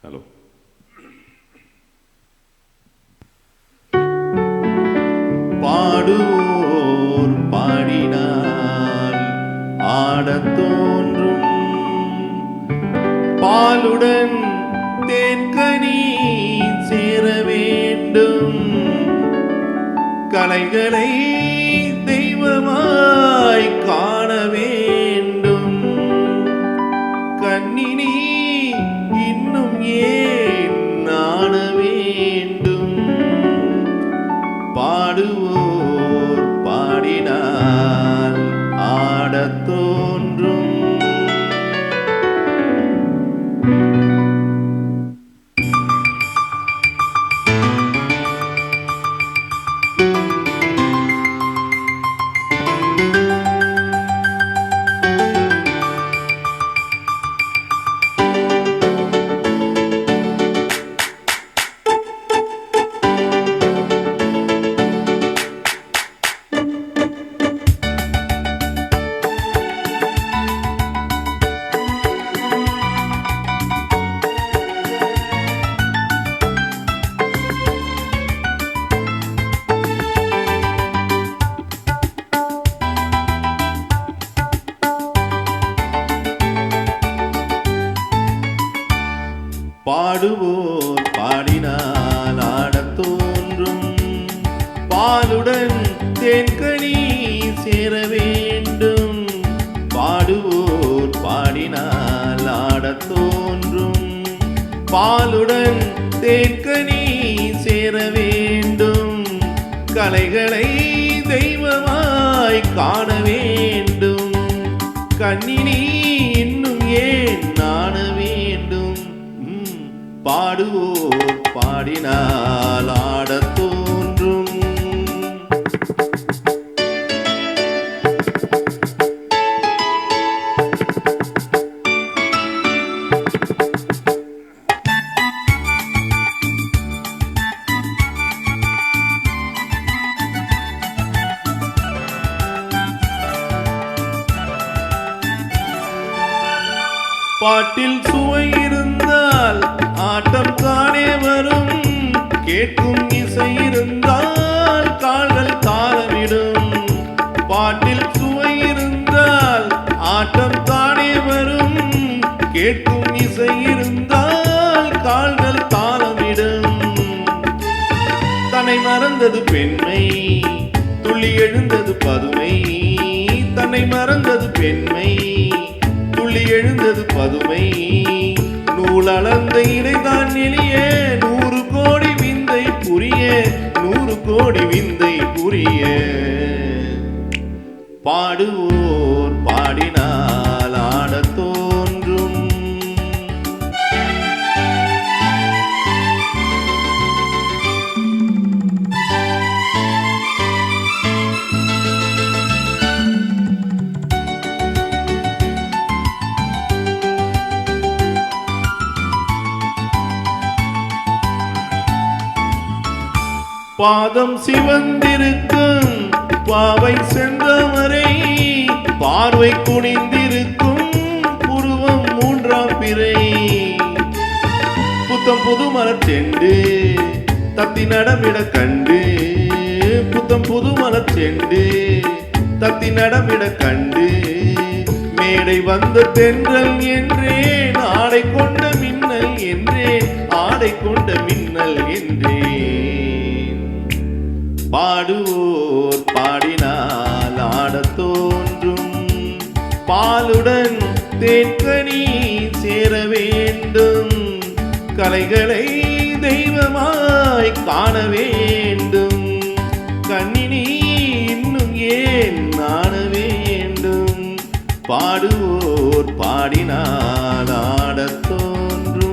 Hello. பாடுவோர் பாடினால் ஆடத் தோன்றும், பாலுடன் தேன்கனி சேர வேண்டும், கலைகளை தெய்வமாய் காண வேண்டும், கண்ணினி இன்னும் ஏன் நாண வேண்டும், பாடுவோர் பாடினால் ஆடத் தோன்றும். பாடுவோர் பாடினால் ஆடத் தோன்றும், பாலுடன் தேன்கனி சேர வேண்டும், பாடுவோர் பாடினால் ஆடத் தோன்றும், பாலுடன் தேன்கனி சேர வேண்டும், கலைகளை தெய்வமாய் காண வேண்டும், கண்ணினி இன்னும் ஏன் நாண வேண்டும், பாடுவோர் பாடினால் ஆடத் தோன்றும். பாட்டில் சுவை இருந்தால் ஆட்டம் தானே வரும், கேட்கும் இசை இருந்தால் கால்கள் தாளமிடும், பாட்டில் சுவை இருந்தால் ஆட்டம் தானே வரும், கேட்கும் இசை இருந்தால் கால்கள் தாளமிடும், தன்னை மறந்தது பெண்மை துள்ளி எழுந்தது பதுமை, தன்னை மறந்தது பெண்மை துள்ளி எழுந்தது பதுமை, நூலளந்த இடைதான் எளிய 100 கோடி விந்தை புரிய, 100 கோடி விந்தை புரிய, பாடுவோர் பாடினால் ஆடத் தோன்றும். பாதம் சிவந்திருக்கும் பாவை செந்தமரை, பார்வை குனிந்திருக்கும் புருவம் 3ஆம் பிறை, புத்தம் புது மலர்ச்செண்டு தத்தி நடமிட கண்டு, புத்தம் புது மலர்ச்செண்டு தத்தி நடமிட கண்டு, மேடை வந்த தென்றல் என்றேன் ஆடை கொண்ட மின்னல் என்றேன், ஆடை கொண்ட மின்னல் என்றேன், பாடுவோர் பாடினால் ஆடத் தோன்றும், பாலுடன் தேன்கனி சேர வேண்டும், கலைகளை தெய்வமாய் காண வேண்டும், கண்ணினி இன்னும் ஏன் நாண வேண்டும், பாடுவோர் பாடினால் ஆடத் தோன்றும்.